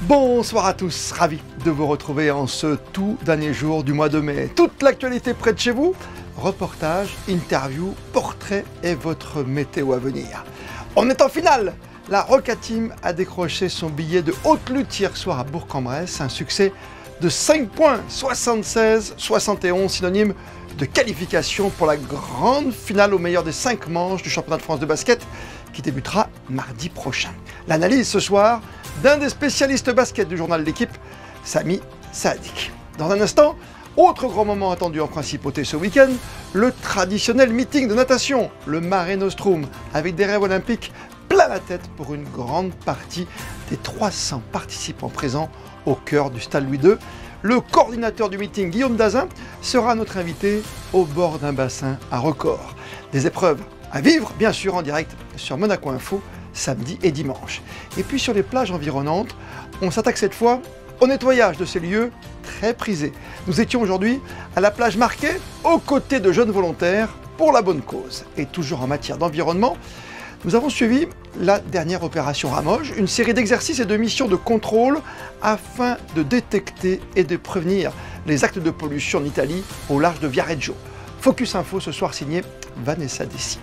Bonsoir à tous, ravi de vous retrouver en ce tout dernier jour du mois de mai. Toute l'actualité près de chez vous, reportages, interviews, portraits et votre météo à venir. On est en finale. La Roca Team a décroché son billet de haute lutte hier soir à Bourg-en-Bresse, un succès de 5 points, 76-71, synonyme de qualification pour la grande finale au meilleur des 5 manches du championnat de France de basket qui débutera mardi prochain. L'analyse ce soir d'un des spécialistes basket du journal L'équipe, Sami Saadik. Dans un instant, autre grand moment attendu en principauté ce week-end, le traditionnel meeting de natation, le Mare Nostrum, avec des rêves olympiques plein la tête pour une grande partie des 300 participants présents au cœur du stade Louis II. Le coordinateur du meeting, Guillaume Dazin, sera notre invité au bord d'un bassin à record. Des épreuves à vivre, bien sûr, en direct sur Monaco Info, samedi et dimanche. Et puis sur les plages environnantes, on s'attaque cette fois au nettoyage de ces lieux très prisés. Nous étions aujourd'hui à la plage Marquet, aux côtés de jeunes volontaires pour la bonne cause. Et toujours en matière d'environnement, nous avons suivi la dernière opération Ramoge, une série d'exercices et de missions de contrôle afin de détecter et de prévenir les actes de pollution en Italie au large de Viareggio. Focus Info ce soir signé Vanessa Dessy.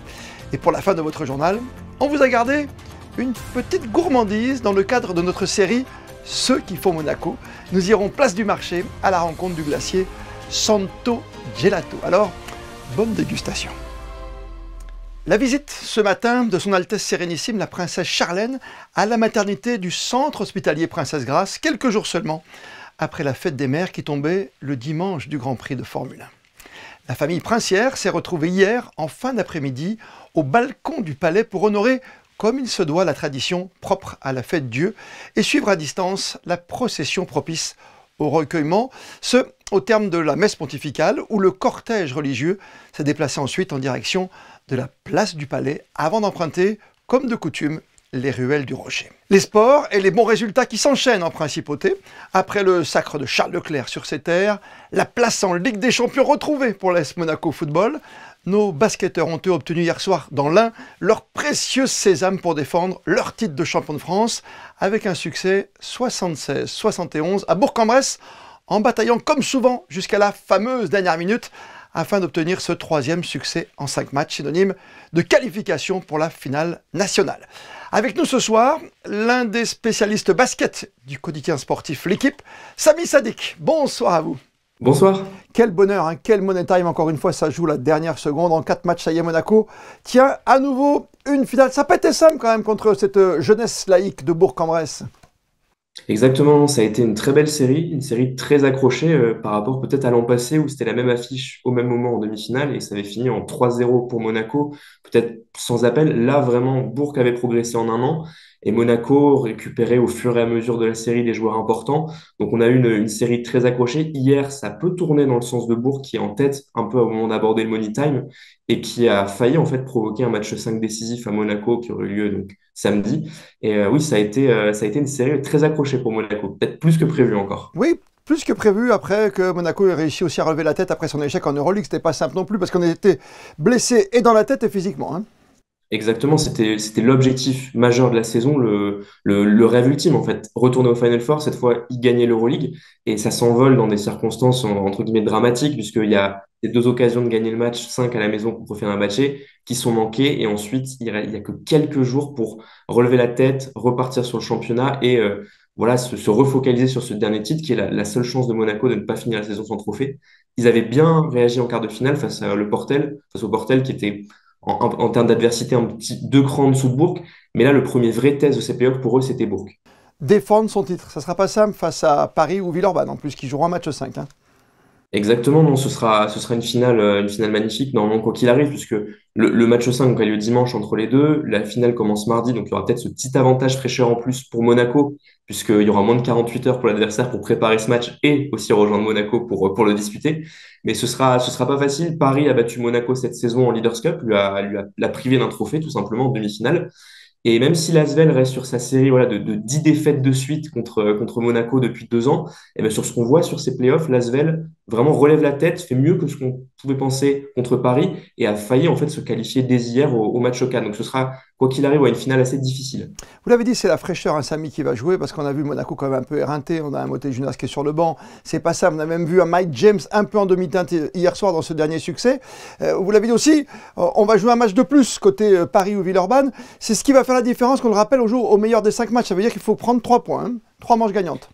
Et pour la fin de votre journal, on vous a gardé une petite gourmandise dans le cadre de notre série Ceux qui font Monaco. Nous irons place du marché à la rencontre du glacier Santo Gelato. Alors, bonne dégustation. La visite ce matin de son Altesse Sérénissime, la princesse Charlène, à la maternité du centre hospitalier Princesse Grace, quelques jours seulement après la fête des mères qui tombait le dimanche du Grand Prix de Formule 1. La famille princière s'est retrouvée hier, en fin d'après-midi, au balcon du palais pour honorer, comme il se doit, la tradition propre à la fête Dieu et suivre à distance la procession propice au recueillement, ce au terme de la messe pontificale où le cortège religieux s'est déplacé ensuite en direction de la place du Palais avant d'emprunter, comme de coutume, les ruelles du Rocher. Les sports et les bons résultats qui s'enchaînent en principauté. Après le sacre de Charles Leclerc sur ses terres, la place en Ligue des Champions retrouvée pour l'AS Monaco Football, nos basketteurs ont eux obtenu hier soir dans l'Ain leur précieux sésame pour défendre leur titre de champion de France avec un succès 76-71 à Bourg-en-Bresse en bataillant comme souvent jusqu'à la fameuse dernière minute afin d'obtenir ce 3e succès en 5 matchs, synonyme de qualification pour la finale nationale. Avec nous ce soir, l'un des spécialistes basket du quotidien sportif L'équipe, Sami Saadik. Bonsoir à vous. Bonsoir. Quel bonheur, hein, quel money time, encore une fois, ça joue la dernière seconde. En 4 matchs, ça y est, Monaco tient à nouveau une finale. Ça n'a pas été simple quand même contre cette jeunesse laïque de Bourg-en-Bresse. Exactement, ça a été une très belle série, une série très accrochée par rapport peut-être à l'an passé où c'était la même affiche au même moment en demi-finale et ça avait fini en 3-0 pour Monaco, peut-être sans appel. Là, vraiment, Bourg avait progressé en un an et Monaco récupérait au fur et à mesure de la série des joueurs importants. Donc on a eu une série très accrochée. Hier, ça peut tourner dans le sens de Bourg qui est en tête un peu au moment d'aborder le money time et qui a failli en fait provoquer un match 5 décisif à Monaco qui aurait eu lieu donc samedi. Et oui, ça a été une série très accrochée pour Monaco, peut-être plus que prévu encore. Oui, plus que prévu après que Monaco ait réussi aussi à relever la tête après son échec en Euroleague. C'était pas simple non plus parce qu'on était blessé et dans la tête et physiquement, hein. Exactement, c'était l'objectif majeur de la saison, le rêve ultime en fait. Retourner au Final Four, cette fois, y gagner l'Euroleague. Et ça s'envole dans des circonstances entre guillemets dramatiques, puisqu'il y a ces 2 occasions de gagner le match, 5 à la maison contre Fenerbahçe, qui sont manquées. Et ensuite, il y a que quelques jours pour relever la tête, repartir sur le championnat et voilà, se refocaliser sur ce dernier titre, qui est la seule chance de Monaco de ne pas finir la saison sans trophée. Ils avaient bien réagi en quart de finale face au Portel qui était en termes d'adversité, un petit 2 crans en dessous de Bourg. Mais là, le premier vrai test de ces playoffs, pour eux, c'était Bourg. Défendre son titre, ça sera pas simple face à Paris ou Villeurbanne en plus qui joueront un match 5, hein. Exactement, non, ce sera une finale magnifique, normalement, quoi qu'il arrive, puisque le match 5 donc, a lieu dimanche entre les deux. La finale commence mardi, donc il y aura peut-être ce petit avantage fraîcheur en plus pour Monaco, puisqu'il y aura moins de 48 heures pour l'adversaire pour préparer ce match et aussi rejoindre Monaco pour le disputer. Mais ce sera pas facile. Paris a battu Monaco cette saison en Leaders Cup, l'a privé d'un trophée, tout simplement, en demi-finale. Et même si l'Asvel reste sur sa série voilà, de 10 défaites de suite contre Monaco depuis 2 ans, et bien sur ce qu'on voit sur ces playoffs, l'Asvel vraiment relève la tête, fait mieux que ce qu'on pouvait penser contre Paris et a failli en fait se qualifier dès hier au match au 4. Donc ce sera, quoi qu'il arrive, une finale assez difficile. Vous l'avez dit, c'est la fraîcheur, Samy, qui va jouer, parce qu'on a vu Monaco quand même un peu éreinté, on a un Moté Jonas qui est sur le banc, c'est pas ça, on a même vu un Mike James un peu en demi-teinte hier soir dans ce dernier succès. Vous l'avez dit aussi, on va jouer un match de plus côté Paris ou Villeurbanne, c'est ce qui va faire la différence, qu'on le rappelle, on joue au meilleur des 5 matchs, ça veut dire qu'il faut prendre 3 points, hein, 3 manches gagnantes.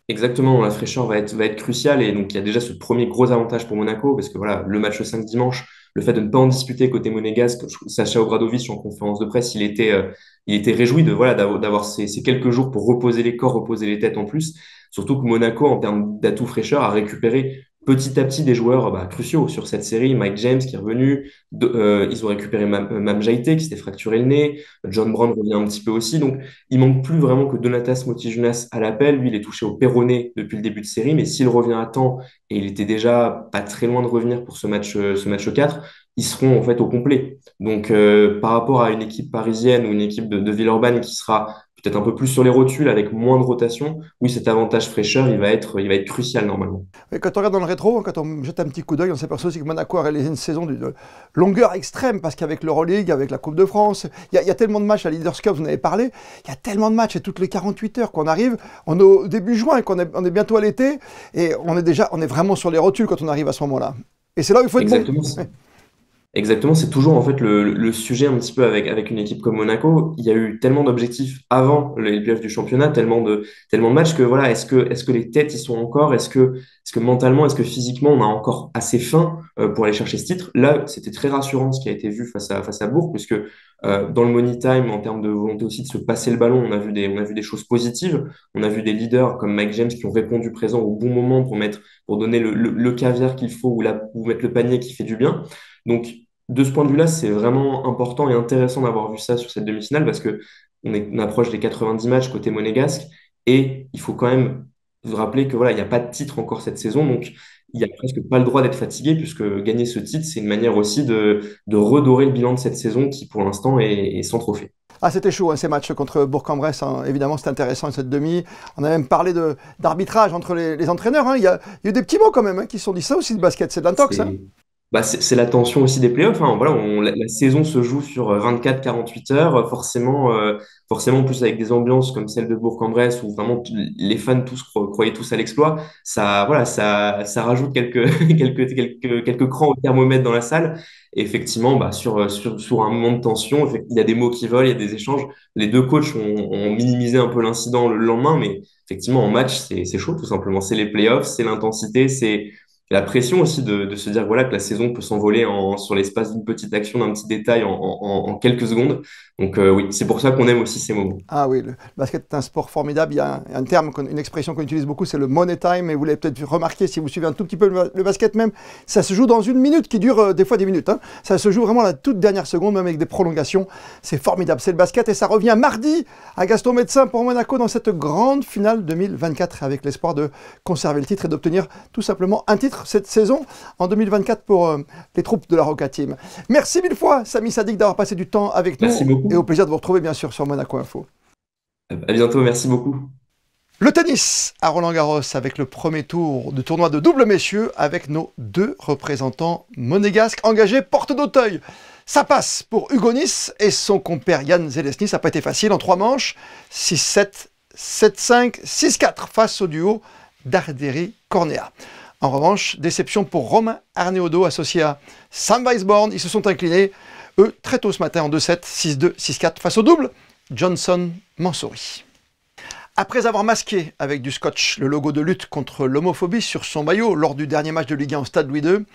Exactement, la fraîcheur va être cruciale et donc il y a déjà ce premier gros avantage pour Monaco parce que voilà, le match 5 dimanche, le fait de ne pas en disputer côté monégasque, Sacha Obradovic en conférence de presse, il était réjoui de voilà d'avoir ces quelques jours pour reposer les corps, reposer les têtes en plus. Surtout que Monaco, en termes d'atout fraîcheur, a récupéré petit à petit des joueurs cruciaux sur cette série. Mike James qui est revenu, ils ont récupéré Mam Jaité qui s'était fracturé le nez, John Brown revient un petit peu aussi, donc il manque plus vraiment que Donatas Motijunas à l'appel. Lui, il est touché au péroné depuis le début de série, mais s'il revient à temps, et il était déjà pas très loin de revenir pour ce match 4, ils seront en fait au complet. Donc, par rapport à une équipe parisienne ou une équipe de Villeurbanne qui sera peut-être un peu plus sur les rotules avec moins de rotation, oui, cet avantage fraîcheur, il va être crucial normalement. Et quand on regarde dans le rétro, quand on jette un petit coup d'œil, on s'aperçoit aussi que Monaco a réalisé une saison de longueur extrême, parce qu'avec l'Euroleague, avec la Coupe de France, il y a tellement de matchs, à Leaders Cup, vous en avez parlé, il y a tellement de matchs, et toutes les 48 heures qu'on arrive, on est au début juin, on est bientôt à l'été, et on est vraiment sur les rotules quand on arrive à ce moment-là. Et c'est là où il faut être bon. Exactement. Exactement, c'est toujours en fait le sujet un petit peu avec une équipe comme Monaco. Il y a eu tellement d'objectifs avant les playoffs du championnat, tellement de matchs que voilà, est-ce que les têtes y sont encore? Est-ce que mentalement, est-ce que physiquement, on a encore assez faim pour aller chercher ce titre? Là, c'était très rassurant ce qui a été vu face à Bourg, puisque dans le money time, en termes de volonté aussi de se passer le ballon, on a vu des choses positives. On a vu des leaders comme Mike James qui ont répondu présent au bon moment pour donner le caviar qu'il faut ou mettre le panier qui fait du bien. Donc, de ce point de vue-là, c'est vraiment important et intéressant d'avoir vu ça sur cette demi-finale parce que on approche des 90 matchs côté monégasque et il faut quand même vous rappeler que voilà, il n'y a pas de titre encore cette saison, donc il n'y a presque pas le droit d'être fatigué puisque gagner ce titre, c'est une manière aussi de redorer le bilan de cette saison qui pour l'instant est sans trophée. Ah, c'était chaud, hein, ces matchs contre Bourg-en-Bresse, hein. Évidemment, c'était intéressant cette demi. On a même parlé d'arbitrage entre les entraîneurs, hein. Il y a eu des petits mots quand même, hein, qui se sont dit ça aussi, le basket, c'est de l'intox, hein. C'est la tension aussi des playoffs, hein. Voilà, la saison se joue sur 24-48 heures. Forcément, en plus avec des ambiances comme celle de Bourg-en-Bresse où vraiment les fans tous croyaient tous à l'exploit, ça rajoute quelques crans au thermomètre dans la salle. Et effectivement, sur un moment de tension, il y a des mots qui volent, il y a des échanges. Les deux coachs ont minimisé un peu l'incident le lendemain, mais effectivement, en match, c'est chaud tout simplement. C'est les playoffs, c'est l'intensité, c'est la pression aussi de se dire voilà, que la saison peut s'envoler sur l'espace d'une petite action, d'un petit détail en quelques secondes. Donc oui, c'est pour ça qu'on aime aussi ces moments. Ah oui, le basket est un sport formidable. Il y a un terme, une expression qu'on utilise beaucoup, c'est le money time. Et vous l'avez peut-être remarqué si vous suivez un tout petit peu le basket même. Ça se joue dans une minute qui dure des fois des minutes, hein. Ça se joue vraiment à la toute dernière seconde, même avec des prolongations. C'est formidable, c'est le basket. Et ça revient mardi à Gaston Médecin pour Monaco dans cette grande finale 2024 avec l'espoir de conserver le titre et d'obtenir tout simplement un titre cette saison en 2024 pour les troupes de la Roca Team. Merci mille fois, Samy Sadik, d'avoir passé du temps avec nous. Merci beaucoup. Et au plaisir de vous retrouver bien sûr sur Monaco Info. À bientôt, merci beaucoup. Le tennis à Roland-Garros avec le premier tour de tournoi de double messieurs avec nos deux représentants monégasques engagés porte d'Auteuil. Ça passe pour Hugo Nice et son compère Yann Zelesny. Ça n'a pas été facile en 3 manches. 6-7, 7-5, 6-4 face au duo Darderi-Cornéa. En revanche, déception pour Romain Arnaudot associé à Sam Weisborn. Ils se sont inclinés, eux, très tôt ce matin en 2-7, 6-2, 6-4 face au double Johnson-Mansouri. Après avoir masqué avec du scotch le logo de lutte contre l'homophobie sur son maillot lors du dernier match de Ligue 1 au Stade Louis II,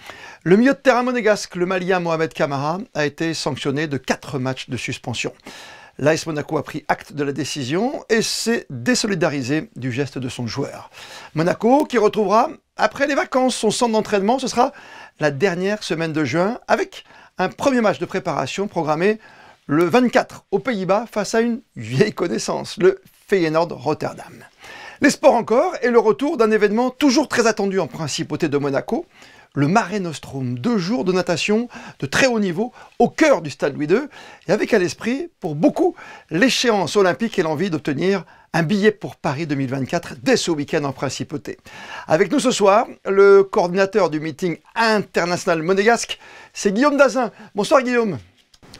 le milieu de terrain monégasque, le Malien Mohamed Camara, a été sanctionné de 4 matchs de suspension. L'AS Monaco a pris acte de la décision et s'est désolidarisé du geste de son joueur. Monaco qui retrouvera, après les vacances, son centre d'entraînement, ce sera la dernière semaine de juin avec un premier match de préparation programmé le 24 aux Pays-Bas face à une vieille connaissance, le Feyenoord Rotterdam. Les sports encore et le retour d'un événement toujours très attendu en principauté de Monaco, le Mare Nostrum. 2 jours de natation de très haut niveau au cœur du stade Louis II et avec à l'esprit, pour beaucoup, l'échéance olympique et l'envie d'obtenir un billet pour Paris 2024 dès ce week-end en principauté. Avec nous ce soir, le coordinateur du meeting international monégasque, c'est Guillaume Dazin. Bonsoir Guillaume.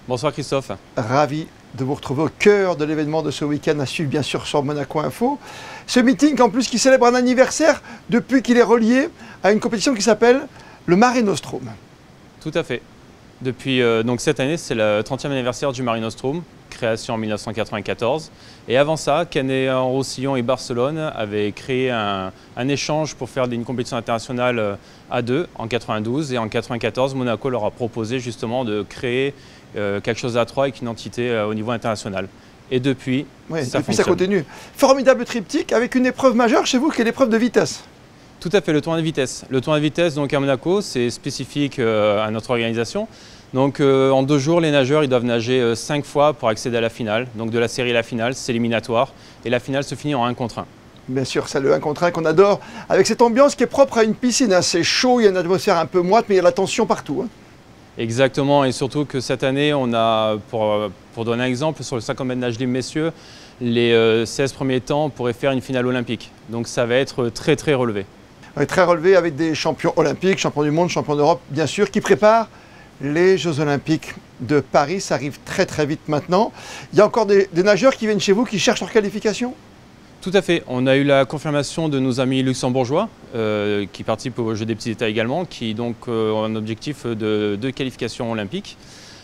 Bonsoir Christophe. Ravi de vous retrouver au cœur de l'événement de ce week-end à suivre bien sûr sur Monaco Info. Ce meeting en plus qui célèbre un anniversaire depuis qu'il est relié à une compétition qui s'appelle le Mare Nostrum. Tout à fait. Depuis donc cette année, c'est le 30e anniversaire du Mare Nostrum, création en 1994. Et avant ça, Canet-en-Roussillon et Barcelone avaient créé un échange pour faire une compétition internationale à deux en 92. Et en 94, Monaco leur a proposé justement de créer quelque chose à trois avec une entité au niveau international. Et depuis, ça continue. Formidable triptyque avec une épreuve majeure chez vous qui est l'épreuve de vitesse. Tout à fait, le tournoi de vitesse. Le tournoi de vitesse donc à Monaco, c'est spécifique à notre organisation. Donc en 2 jours, les nageurs ils doivent nager 5 fois pour accéder à la finale. Donc de la série à la finale, c'est éliminatoire. Et la finale se finit en 1 contre 1. Bien sûr, c'est le 1 contre 1 qu'on adore, avec cette ambiance qui est propre à une piscine. C'est chaud, il y a une atmosphère un peu moite, mais il y a la tension partout. Exactement, et surtout que cette année, on a, pour donner un exemple, sur le 50 mètres nage libre messieurs, les 16 premiers temps pourraient faire une finale olympique. Donc ça va être très très relevé. Oui, très relevé avec des champions olympiques, champions du monde, champions d'Europe, bien sûr, qui préparent les Jeux Olympiques de Paris. Ça arrive très très vite maintenant. Il y a encore des nageurs qui viennent chez vous, qui cherchent leur qualification? Tout à fait. On a eu la confirmation de nos amis luxembourgeois qui participent au Jeu des petits États également, qui donc ont un objectif de qualification olympique.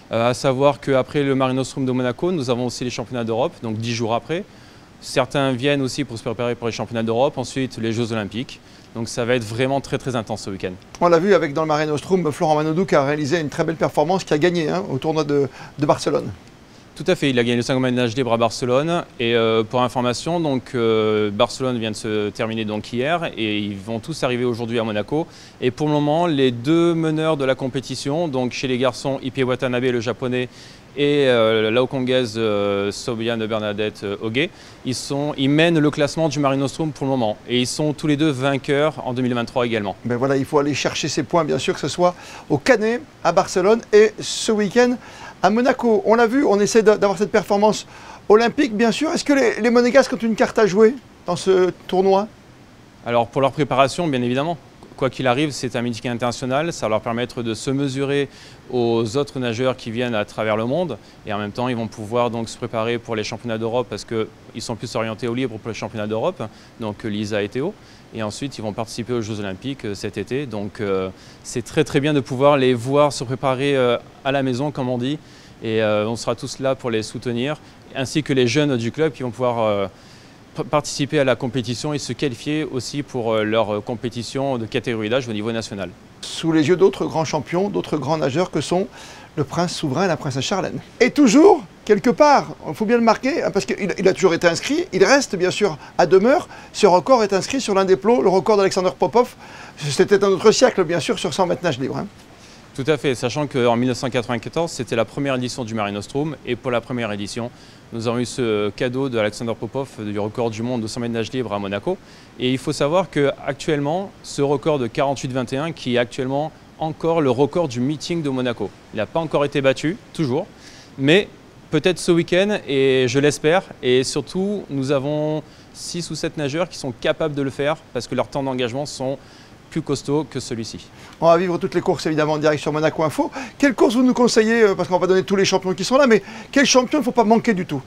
À savoir qu'après le Mare Nostrum de Monaco, nous avons aussi les championnats d'Europe, donc 10 jours après. Certains viennent aussi pour se préparer pour les championnats d'Europe, ensuite les Jeux Olympiques. Donc ça va être vraiment très très intense ce week-end. On l'a vu avec dans le Mare Nostrum, Florent Manodou qui a réalisé une très belle performance, qui a gagné au tournoi de Barcelone. Tout à fait, il a gagné le 50 mètres nage libre à Barcelone. Et pour information, donc, Barcelone vient de se terminer donc hier et ils vont tous arriver aujourd'hui à Monaco. Et pour le moment, les 2 meneurs de la compétition, donc chez les garçons, Ippei Watanabe, le japonais, et la hongkongaise Sobiane Bernadette Ogué, ils mènent le classement du Mare Nostrum pour le moment. Et ils sont tous les 2 vainqueurs en 2023 également. Ben voilà, il faut aller chercher ces points, bien sûr, que ce soit au Canet, à Barcelone et ce week-end à Monaco. On l'a vu, on essaie d'avoir cette performance olympique, bien sûr. Est-ce que les Monégasques ont une carte à jouer dans ce tournoi? Alors pour leur préparation, bien évidemment. Quoi qu'il arrive, c'est un meeting international, ça va leur permettre de se mesurer aux autres nageurs qui viennent à travers le monde et en même temps ils vont pouvoir donc se préparer pour les championnats d'Europe parce qu'ils sont plus orientés au libre pour les championnats d'Europe, donc Lisa et Théo, et ensuite ils vont participer aux Jeux Olympiques cet été, donc c'est très très bien de pouvoir les voir se préparer à la maison comme on dit, et on sera tous là pour les soutenir, ainsi que les jeunes du club qui vont pouvoir participer à la compétition et se qualifier aussi pour leur compétition de catégorie d'âge au niveau national. Sous les yeux d'autres grands champions, d'autres grands nageurs que sont le prince souverain et la princesse Charlène. Et toujours, quelque part, il faut bien le marquer, parce qu'il a toujours été inscrit, il reste bien sûr à demeure, ce record est inscrit sur l'un des plots, le record d'Alexander Popov, c'était un autre siècle bien sûr sur 100 mètres nage libre. Tout à fait, sachant qu'en 1994, c'était la première édition du Mare Nostrum, et pour la première édition, nous avons eu ce cadeau d'Alexander Popov du record du monde de 100 mètres nage libre à Monaco. Et il faut savoir qu'actuellement, ce record de 48,21 qui est actuellement encore le record du meeting de Monaco. Il n'a pas encore été battu, toujours, mais peut-être ce week-end, et je l'espère. Et surtout, nous avons 6 ou 7 nageurs qui sont capables de le faire parce que leurs temps d'engagement sont plus costauds que celui-ci. On va vivre toutes les courses évidemment en direct sur Monaco Info. Quelle course vous nous conseillez, parce qu'on va donner tous les champions qui sont là, mais quel champion il ne faut pas manquer du tout?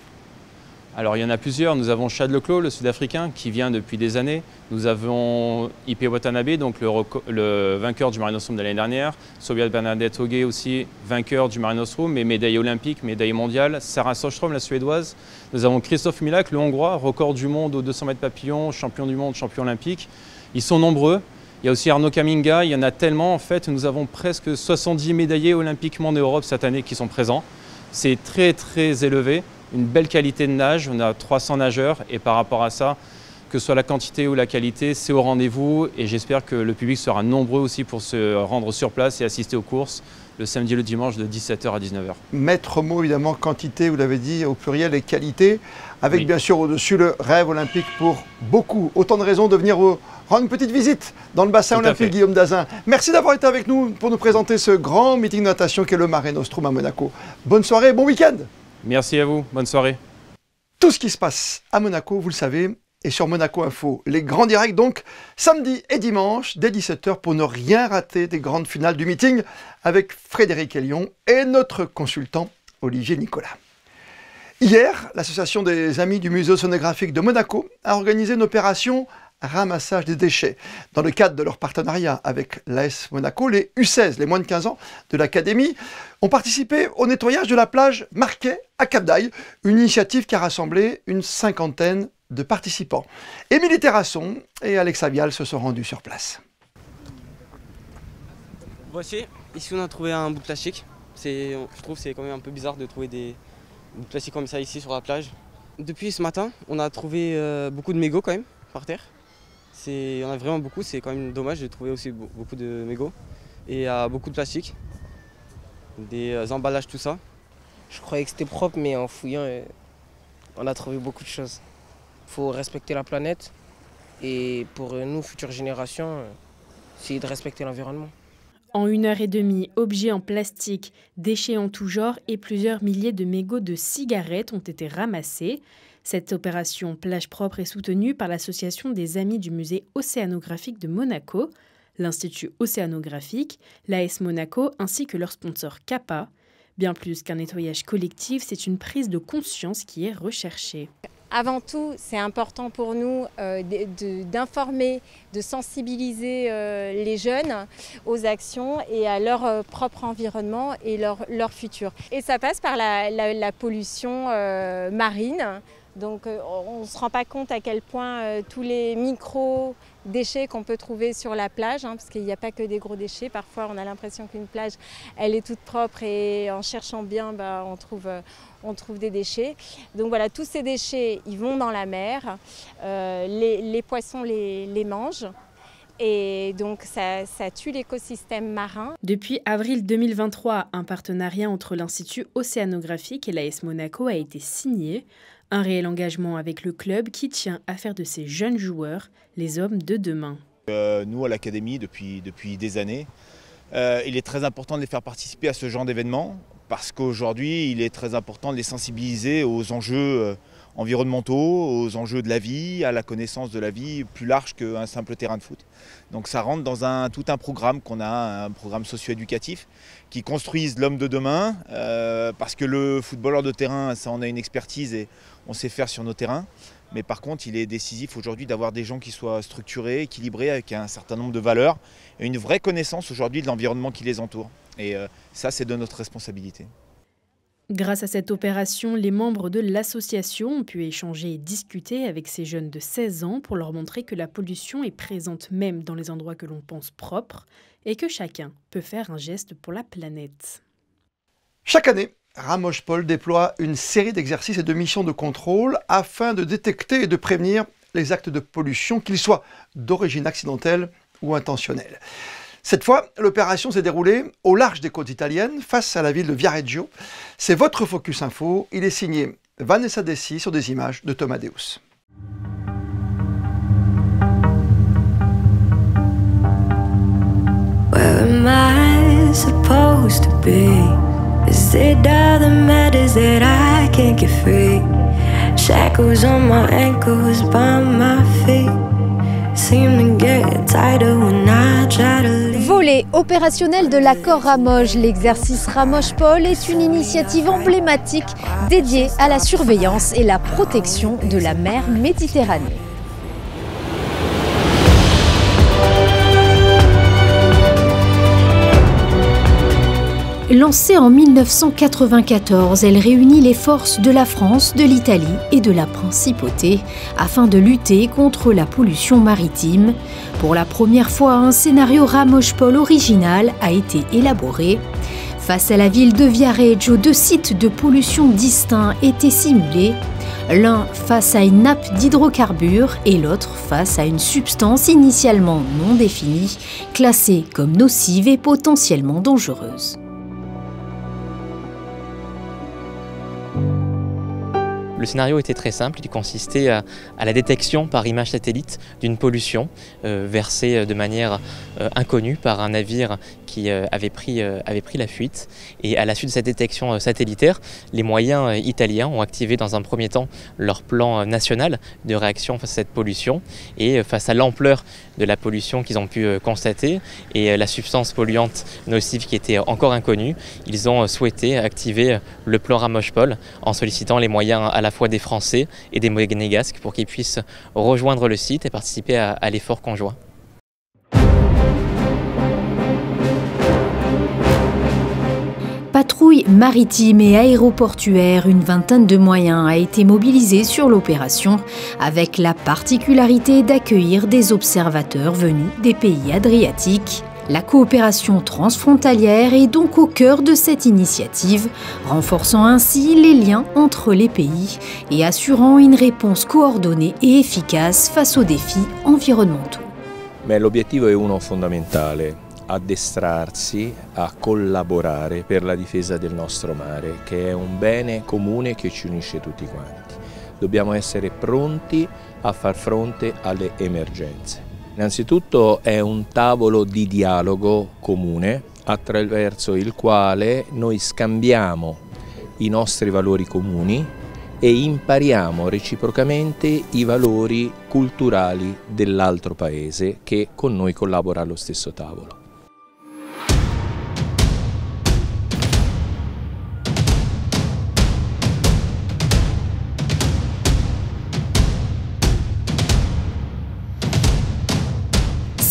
Alors il y en a plusieurs. Nous avons Chad Leclos, le Sud-Africain, qui vient depuis des années. Nous avons Ippei Watanabe, donc le vainqueur du Mare Nostrum de l'année dernière. Sobiane Bernadette Ogué aussi, vainqueur du Mare Nostrum, mais médaille olympique, médaille mondiale. Sarah Sjöström, la Suédoise. Nous avons Christophe Milak, le Hongrois, record du monde aux 200 mètres papillon, champion du monde, champion olympique. Ils sont nombreux. Il y a aussi Arnaud Kaminga, il y en a tellement en fait. Nous avons presque 70 médaillés olympiquement d'Europe cette année qui sont présents. C'est très très élevé. Une belle qualité de nage, on a 300 nageurs et par rapport à ça, que ce soit la quantité ou la qualité, c'est au rendez-vous et j'espère que le public sera nombreux aussi pour se rendre sur place et assister aux courses. le samedi et le dimanche de 17h à 19h. Maître mot évidemment, quantité, vous l'avez dit, au pluriel, et qualité, avec bien sûr au-dessus le rêve olympique pour beaucoup. Autant de raisons de venir rendre une petite visite dans le bassin olympique Guillaume Dazin. Merci d'avoir été avec nous pour nous présenter ce grand meeting de natation qu'est le Mare Nostrum à Monaco. Bonne soirée, bon week-end. Merci à vous, bonne soirée. Tout ce qui se passe à Monaco, vous le savez, et sur Monaco Info, les grands directs donc, samedi et dimanche dès 17h pour ne rien rater des grandes finales du meeting avec Frédéric Elion et notre consultant Olivier Nicolas. Hier, l'association des Amis du Musée océanographique de Monaco a organisé une opération ramassage des déchets. Dans le cadre de leur partenariat avec l'AS Monaco, les U16, les moins de 15 ans de l'académie, ont participé au nettoyage de la plage Marquet à Cap-d'Aille, une initiative qui a rassemblé une cinquantaine de participants. Émilie Terrasson et Alexa Vial se sont rendus sur place. Voici, ici on a trouvé un bout de plastique. Je trouve que c'est quand même un peu bizarre de trouver des bouts de plastique comme ça ici sur la plage. Depuis ce matin, on a trouvé beaucoup de mégots quand même par terre. Il y en a vraiment beaucoup, c'est quand même dommage de trouver aussi beaucoup de mégots. Et beaucoup de plastique, des emballages, tout ça. Je croyais que c'était propre, mais en fouillant, on a trouvé beaucoup de choses. Il faut respecter la planète et pour nous, futures générations, essayer de respecter l'environnement. En 1h30, objets en plastique, déchets en tout genre et plusieurs milliers de mégots de cigarettes ont été ramassés. Cette opération plage propre est soutenue par l'association des Amis du Musée océanographique de Monaco, l'Institut océanographique, l'AS Monaco ainsi que leur sponsor Kappa. Bien plus qu'un nettoyage collectif, c'est une prise de conscience qui est recherchée. Avant tout, c'est important pour nous d'informer, de sensibiliser les jeunes aux actions et à leur propre environnement et leur futur. Et ça passe par la pollution marine. Donc on ne se rend pas compte à quel point tous les micro-déchets qu'on peut trouver sur la plage, parce qu'il n'y a pas que des gros déchets. Parfois on a l'impression qu'une plage elle est toute propre et en cherchant bien on trouve des déchets. Donc voilà, tous ces déchets ils vont dans la mer, les poissons les mangent. Et donc ça tue l'écosystème marin. Depuis avril 2023, un partenariat entre l'Institut océanographique et l'AS Monaco a été signé. Un réel engagement avec le club qui tient à faire de ces jeunes joueurs les hommes de demain. Nous, à l'Académie, depuis des années, il est très important de les faire participer à ce genre d'événements parce qu'aujourd'hui, il est très important de les sensibiliser aux enjeux environnementaux, aux enjeux de la vie, à la connaissance de la vie plus large qu'un simple terrain de foot. Donc ça rentre dans tout un programme qu'on a, un programme socio-éducatif qui construise l'homme de demain parce que le footballeur de terrain, ça on a une expertise et on sait faire sur nos terrains. Mais par contre, il est décisif aujourd'hui d'avoir des gens qui soient structurés, équilibrés, avec un certain nombre de valeurs et une vraie connaissance aujourd'hui de l'environnement qui les entoure. Et ça, c'est de notre responsabilité. Grâce à cette opération, les membres de l'association ont pu échanger et discuter avec ces jeunes de 16 ans pour leur montrer que la pollution est présente même dans les endroits que l'on pense propres et que chacun peut faire un geste pour la planète. Chaque année, Ramoche-Paul déploie une série d'exercices et de missions de contrôle afin de détecter et de prévenir les actes de pollution, qu'ils soient d'origine accidentelle ou intentionnelle. Cette fois, l'opération s'est déroulée au large des côtes italiennes, face à la ville de Viareggio. C'est votre Focus Info. Il est signé Vanessa Dessy sur des images de Thomas Deus. Where am I supposed to be? Is it all that matters that I can't get free? Shackles on my ankles, by my feet. Volet opérationnel de l'accord Ramoge, l'exercice Ramoche-Paul est une initiative emblématique dédiée à la surveillance et la protection de la mer Méditerranée. Lancée en 1994, elle réunit les forces de la France, de l'Italie et de la Principauté afin de lutter contre la pollution maritime. Pour la première fois, un scénario Ramoche-Paul original a été élaboré. Face à la ville de Viareggio, 2 sites de pollution distincts étaient simulés. L'un face à une nappe d'hydrocarbures et l'autre face à une substance initialement non définie, classée comme nocive et potentiellement dangereuse. Le scénario était très simple, il consistait à la détection par image satellite d'une pollution versée de manière inconnue par un navire qui avait pris la fuite. Et à la suite de cette détection satellitaire, les moyens italiens ont activé dans un premier temps leur plan national de réaction face à cette pollution. Et face à l'ampleur de la pollution qu'ils ont pu constater et la substance polluante nocive qui était encore inconnue, ils ont souhaité activer le plan Ramoche-Pol en sollicitant les moyens à la fois des Français et des Monégasques pour qu'ils puissent rejoindre le site et participer à l'effort conjoint. Patrouille maritime et aéroportuaire, une vingtaine de moyens a été mobilisée sur l'opération, avec la particularité d'accueillir des observateurs venus des pays adriatiques. La coopération transfrontalière est donc au cœur de cette initiative, renforçant ainsi les liens entre les pays et assurant une réponse coordonnée et efficace face aux défis environnementaux. Mais l'obiettivo è uno fondamentale: addestrarsi a collaborare per la difesa del nostro mare, che è un bene comune che ci unisce tutti quanti. Dobbiamo essere pronti a far fronte alle emergenze. Innanzitutto è un tavolo di dialogo comune attraverso il quale noi scambiamo i nostri valori comuni e impariamo reciprocamente i valori culturali dell'altro paese che con noi collabora allo stesso tavolo.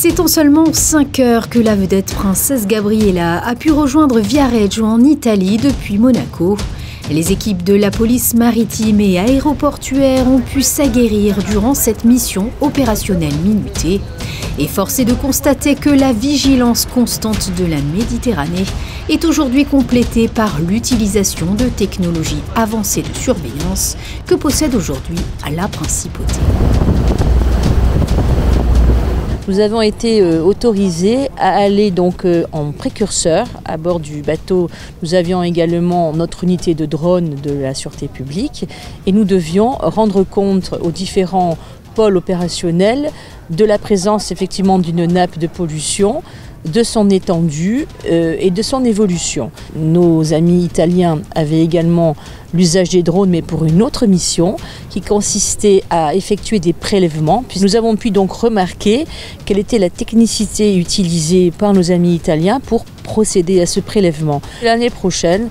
C'est en seulement 5 heures que la vedette Princesse Gabriella a pu rejoindre Viareggio en Italie depuis Monaco. Les équipes de la police maritime et aéroportuaire ont pu s'aguerrir durant cette mission opérationnelle minutée. Et force est de constater que la vigilance constante de la Méditerranée est aujourd'hui complétée par l'utilisation de technologies avancées de surveillance que possède aujourd'hui la Principauté. Nous avons été autorisés à aller donc en précurseur à bord du bateau. Nous avions également notre unité de drone de la sûreté publique et nous devions rendre compte aux différents pôles opérationnels de la présence effectivement d'une nappe de pollution, de son étendue et de son évolution. Nos amis italiens avaient également l'usage des drones, mais pour une autre mission qui consistait à effectuer des prélèvements. Puis nous avons pu donc remarquer quelle était la technicité utilisée par nos amis italiens pour procéder à ce prélèvement. L'année prochaine,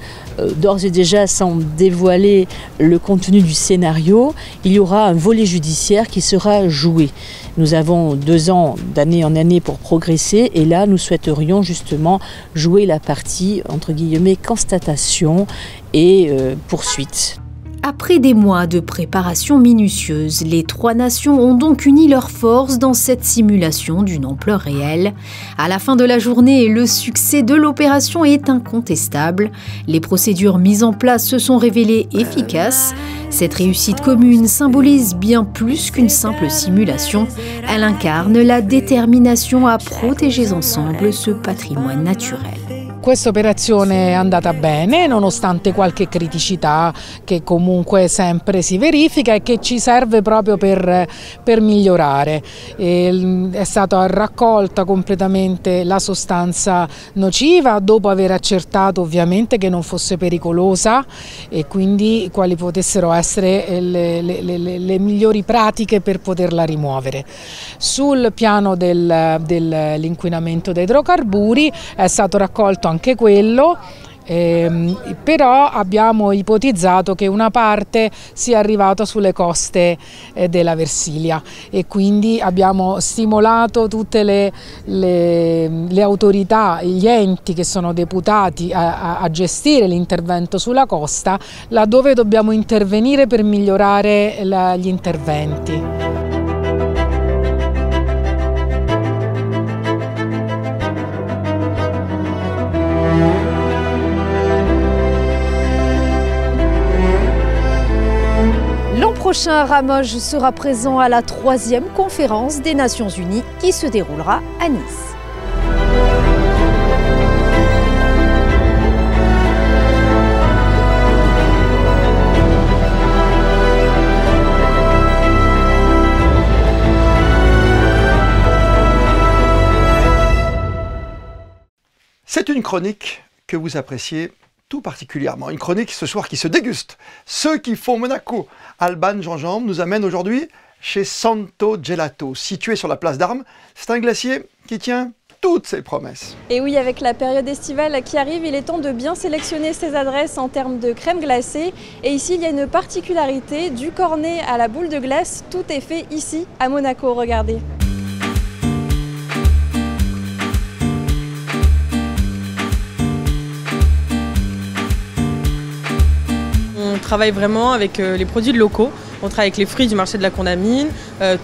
d'ores et déjà sans dévoiler le contenu du scénario, il y aura un volet judiciaire qui sera joué. Nous avons 2 ans d'année en année pour progresser et là nous souhaiterions justement jouer la partie entre guillemets constatation et poursuite. Après des mois de préparation minutieuse, les 3 nations ont donc uni leurs forces dans cette simulation d'une ampleur réelle. À la fin de la journée, le succès de l'opération est incontestable. Les procédures mises en place se sont révélées efficaces. Cette réussite commune symbolise bien plus qu'une simple simulation. Elle incarne la détermination à protéger ensemble ce patrimoine naturel. Questa operazione è andata bene nonostante qualche criticità che comunque sempre si verifica e che ci serve proprio per migliorare. È stata raccolta completamente la sostanza nociva dopo aver accertato ovviamente che non fosse pericolosa e quindi quali potessero essere le migliori pratiche per poterla rimuovere. Sul piano dell'inquinamento da idrocarburi è stato raccolto anche quello, però abbiamo ipotizzato che una parte sia arrivata sulle coste della Versilia e quindi abbiamo stimolato tutte le autorità, gli enti che sono deputati a gestire l'intervento sulla costa, laddove dobbiamo intervenire per migliorare gli interventi. L'an prochain, Ramoge sera présent à la 3e conférence des Nations Unies qui se déroulera à Nice. C'est une chronique que vous appréciez tout particulièrement. Une chronique ce soir qui se déguste. Ceux qui font Monaco. Alban Jean-Jean nous amène aujourd'hui chez Santo Gelato, situé sur la place d'Armes. C'est un glacier qui tient toutes ses promesses. Et oui, avec la période estivale qui arrive, il est temps de bien sélectionner ses adresses en termes de crème glacée. Et ici, il y a une particularité, du cornet à la boule de glace, tout est fait ici à Monaco, regardez. On travaille vraiment avec les produits locaux. On travaille avec les fruits du marché de la Condamine.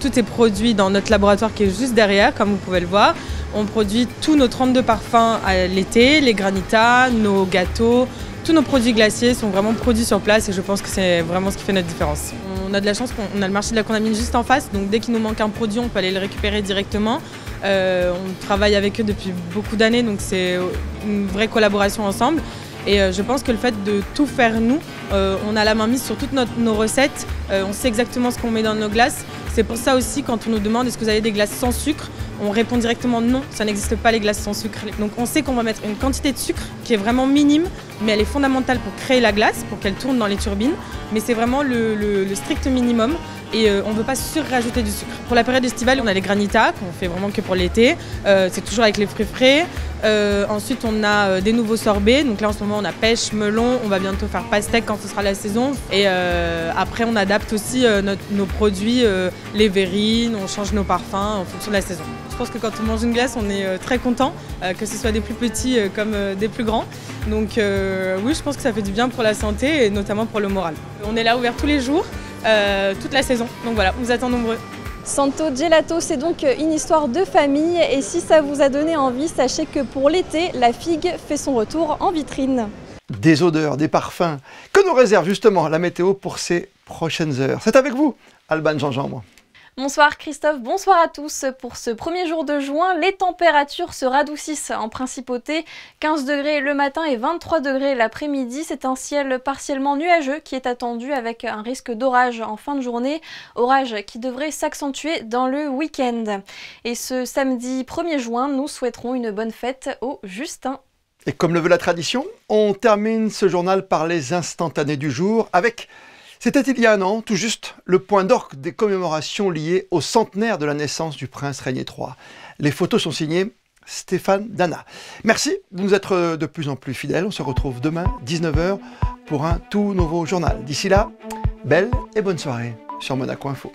Tout est produit dans notre laboratoire qui est juste derrière, comme vous pouvez le voir. On produit tous nos 32 parfums à l'été, les granitas, nos gâteaux. Tous nos produits glaciers sont vraiment produits sur place et je pense que c'est vraiment ce qui fait notre différence. On a de la chance qu'on a le marché de la Condamine juste en face, donc dès qu'il nous manque un produit, on peut aller le récupérer directement. On travaille avec eux depuis beaucoup d'années, donc c'est une vraie collaboration ensemble. Et je pense que le fait de tout faire nous, on a la main mise sur toutes nos recettes, on sait exactement ce qu'on met dans nos glaces. C'est pour ça aussi quand on nous demande est-ce que vous avez des glaces sans sucre, on répond directement non, ça n'existe pas les glaces sans sucre. Donc on sait qu'on va mettre une quantité de sucre qui est vraiment minime, mais elle est fondamentale pour créer la glace, pour qu'elle tourne dans les turbines. Mais c'est vraiment le strict minimum et on ne veut pas surrajouter du sucre. Pour la période estivale, on a les granitas qu'on fait vraiment que pour l'été. C'est toujours avec les fruits frais. Ensuite, on a des nouveaux sorbets. Donc là, en ce moment, on a pêche, melon. On va bientôt faire pastèque quand ce sera la saison. Et après, on adapte aussi nos produits, les verrines. On change nos parfums en fonction de la saison. Je pense que quand on mange une glace, on est très content, que ce soit des plus petits comme des plus grands. Donc oui, je pense que ça fait du bien pour la santé et notamment pour le moral. On est là ouvert tous les jours, toute la saison. Donc voilà, on vous attend nombreux. Santo Gelato, c'est donc une histoire de famille et si ça vous a donné envie, sachez que pour l'été, la figue fait son retour en vitrine. Des odeurs, des parfums, que nous réserve justement la météo pour ces prochaines heures. C'est avec vous, Alban Jean-Jean, moi. Bonsoir Christophe, bonsoir à tous. Pour ce premier jour de juin, les températures se radoucissent en principauté. 15 degrés le matin et 23 degrés l'après-midi. C'est un ciel partiellement nuageux qui est attendu avec un risque d'orage en fin de journée. Orage qui devrait s'accentuer dans le week-end. Et ce samedi 1er juin, nous souhaiterons une bonne fête aux Justins. Et comme le veut la tradition, on termine ce journal par les instantanés du jour avec... C'était il y a un an, tout juste, le point d'orgue des commémorations liées au centenaire de la naissance du prince Régnier III. Les photos sont signées Stéphane Dana. Merci de nous être de plus en plus fidèles. On se retrouve demain, 19h, pour un tout nouveau journal. D'ici là, belle et bonne soirée sur Monaco Info.